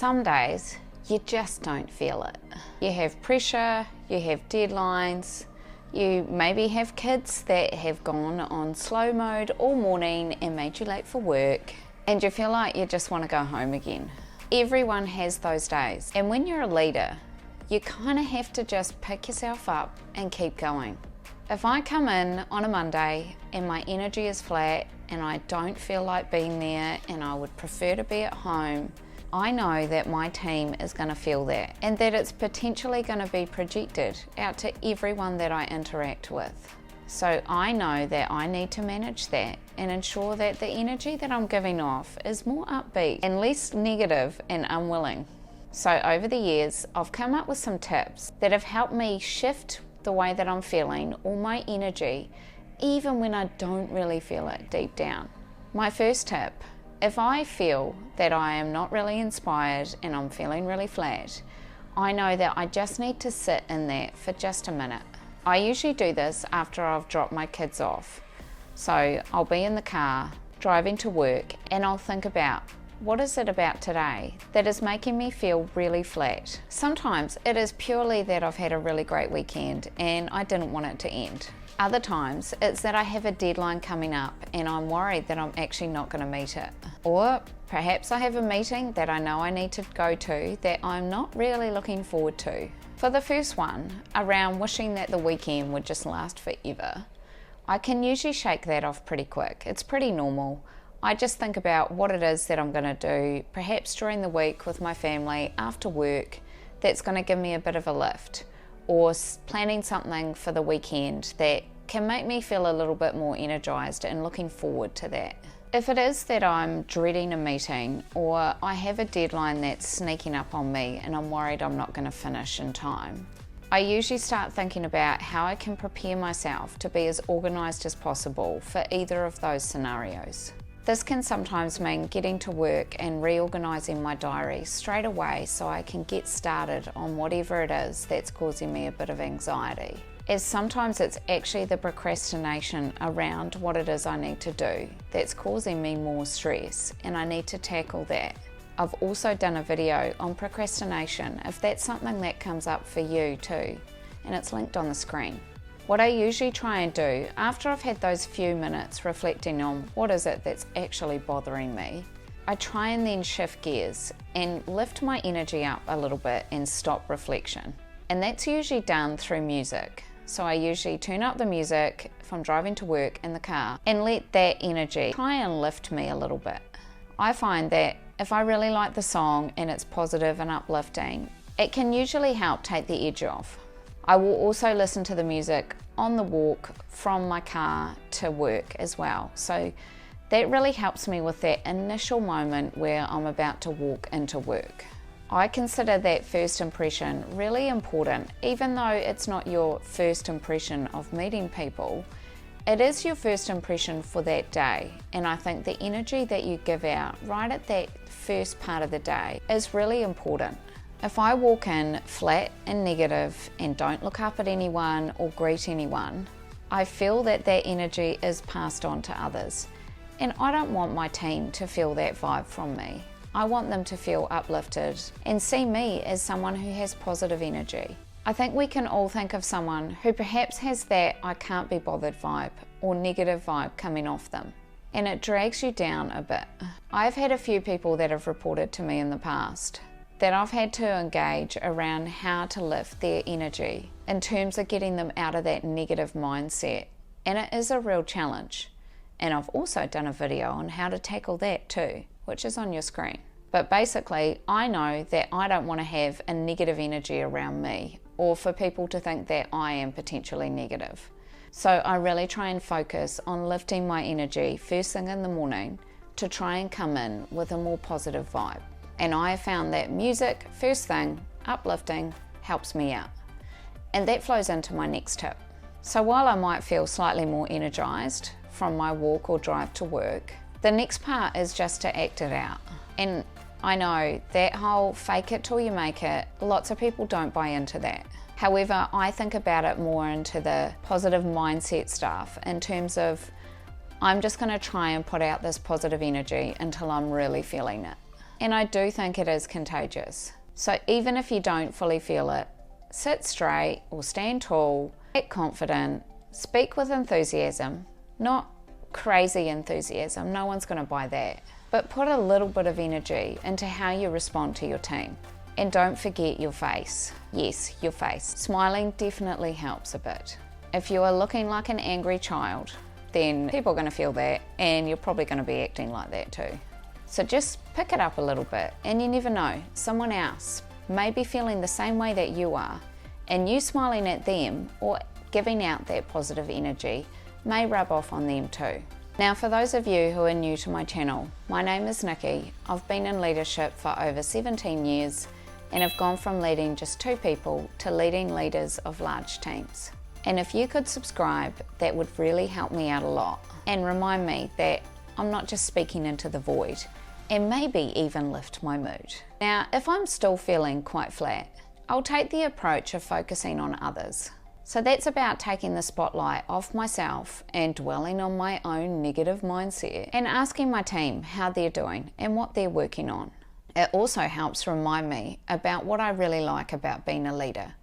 some days you just don't feel it. You have pressure, you have deadlines, you maybe have kids that have gone on slow mode all morning and made you late for work, and you feel like you just want to go home again. Everyone has those days, and when you're a leader, you kind of have to just pick yourself up and keep going. If I come in on a Monday and my energy is flat and I don't feel like being there and I would prefer to be at home, I know that my team is going to feel that, and that it's potentially going to be projected out to everyone that I interact with. So I know that I need to manage that and ensure that the energy that I'm giving off is more upbeat and less negative and unwilling. So over the years, I've come up with some tips that have helped me shift the way that I'm feeling or my energy, even when I don't really feel it deep down. My first tip: if I feel that I am not really inspired and I'm feeling really flat, I know that I just need to sit in that for just a minute. I usually do this after I've dropped my kids off. So I'll be in the car driving to work and I'll think about, what is it about today that is making me feel really flat? Sometimes it is purely that I've had a really great weekend and I didn't want it to end. Other times it's that I have a deadline coming up and I'm worried that I'm actually not going to meet it. Or perhaps I have a meeting that I know I need to go to that I'm not really looking forward to. For the first one, around wishing that the weekend would just last forever, I can usually shake that off pretty quick. It's pretty normal. I just think about what it is that I'm going to do, perhaps during the week with my family after work, that's going to give me a bit of a lift, or planning something for the weekend that can make me feel a little bit more energized and looking forward to that. If it is that I'm dreading a meeting or I have a deadline that's sneaking up on me and I'm worried I'm not going to finish in time, I usually start thinking about how I can prepare myself to be as organized as possible for either of those scenarios. This can sometimes mean getting to work and reorganising my diary straight away so I can get started on whatever it is that's causing me a bit of anxiety. As sometimes it's actually the procrastination around what it is I need to do that's causing me more stress, and I need to tackle that. I've also done a video on procrastination if that's something that comes up for you too, and it's linked on the screen. What I usually try and do after I've had those few minutes reflecting on what is it that's actually bothering me, I try and then shift gears and lift my energy up a little bit and stop reflection. And that's usually done through music. So I usually turn up the music if I'm driving to work in the car and let that energy try and lift me a little bit. I find that if I really like the song and it's positive and uplifting, it can usually help take the edge off. I will also listen to the music on the walk from my car to work as well. So that really helps me with that initial moment where I'm about to walk into work. I consider that first impression really important. Even though it's not your first impression of meeting people, it is your first impression for that day. And I think the energy that you give out right at that first part of the day is really important. If I walk in flat and negative and don't look up at anyone or greet anyone, I feel that that energy is passed on to others. And I don't want my team to feel that vibe from me. I want them to feel uplifted and see me as someone who has positive energy. I think we can all think of someone who perhaps has that I can't be bothered vibe or negative vibe coming off them, and it drags you down a bit. I've had a few people that have reported to me in the past that I've had to engage around how to lift their energy in terms of getting them out of that negative mindset. And it is a real challenge. And I've also done a video on how to tackle that too, which is on your screen. But basically, I know that I don't want to have a negative energy around me or for people to think that I am potentially negative. So I really try and focus on lifting my energy first thing in the morning to try and come in with a more positive vibe. And I have found that music, first thing, uplifting, helps me out. And that flows into my next tip. So while I might feel slightly more energized from my walk or drive to work, the next part is just to act it out. And I know that whole fake it till you make it, lots of people don't buy into that. However, I think about it more into the positive mindset stuff in terms of I'm just going to try and put out this positive energy until I'm really feeling it. and I do think it is contagious. So even if you don't fully feel it, sit straight or stand tall, get confident, speak with enthusiasm, not crazy enthusiasm, no one's going to buy that, but put a little bit of energy into how you respond to your team. And don't forget your face. Yes, your face. Smiling definitely helps a bit. If you are looking like an angry child, then people are going to feel that, and you're probably going to be acting like that too. So just pick it up a little bit, and you never know, someone else may be feeling the same way that you are, and you smiling at them or giving out that positive energy may rub off on them too. Now, for those of you who are new to my channel, my name is Nikki. I've been in leadership for over 17 years and have gone from leading just 2 people to leading leaders of large teams. And if you could subscribe, that would really help me out a lot and remind me that I'm not just speaking into the void, and maybe even lift my mood. Now, if I'm still feeling quite flat, I'll take the approach of focusing on others. So that's about taking the spotlight off myself and dwelling on my own negative mindset and asking my team how they're doing and what they're working on. It also helps remind me about what I really like about being a leader,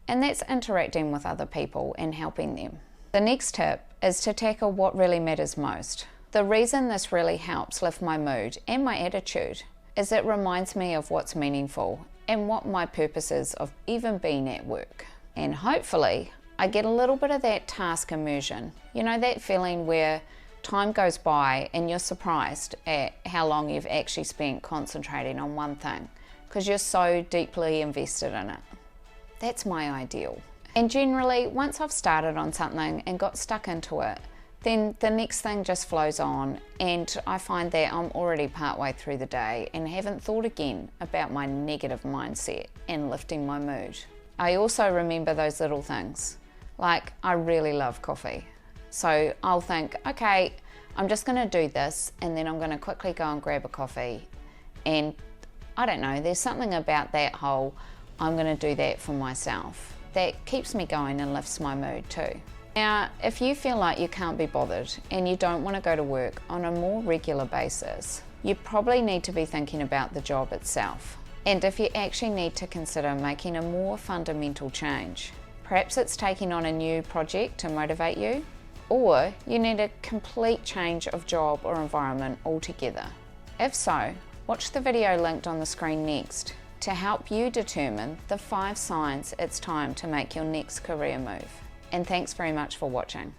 and that's interacting with other people and helping them. The next tip is to tackle what really matters most. The reason this really helps lift my mood and my attitude is it reminds me of what's meaningful and what my purpose is of even being at work. And hopefully I get a little bit of that task immersion. You know, that feeling where time goes by and you're surprised at how long you've actually spent concentrating on one thing because you're so deeply invested in it. That's my ideal. And generally, once I've started on something and got stuck into it, then the next thing just flows on, and I find that I'm already partway through the day and haven't thought again about my negative mindset and lifting my mood. I also remember those little things, like I really love coffee. So I'll think, okay, I'm just going to do this, and then I'm going to quickly go and grab a coffee. And I don't know, there's something about that whole, I'm going to do that for myself, that keeps me going and lifts my mood too. Now, if you feel like you can't be bothered and you don't want to go to work on a more regular basis, you probably need to be thinking about the job itself. And if you actually need to consider making a more fundamental change, perhaps it's taking on a new project to motivate you, or you need a complete change of job or environment altogether. If so, watch the video linked on the screen next to help you determine the 5 signs it's time to make your next career move. And thanks very much for watching.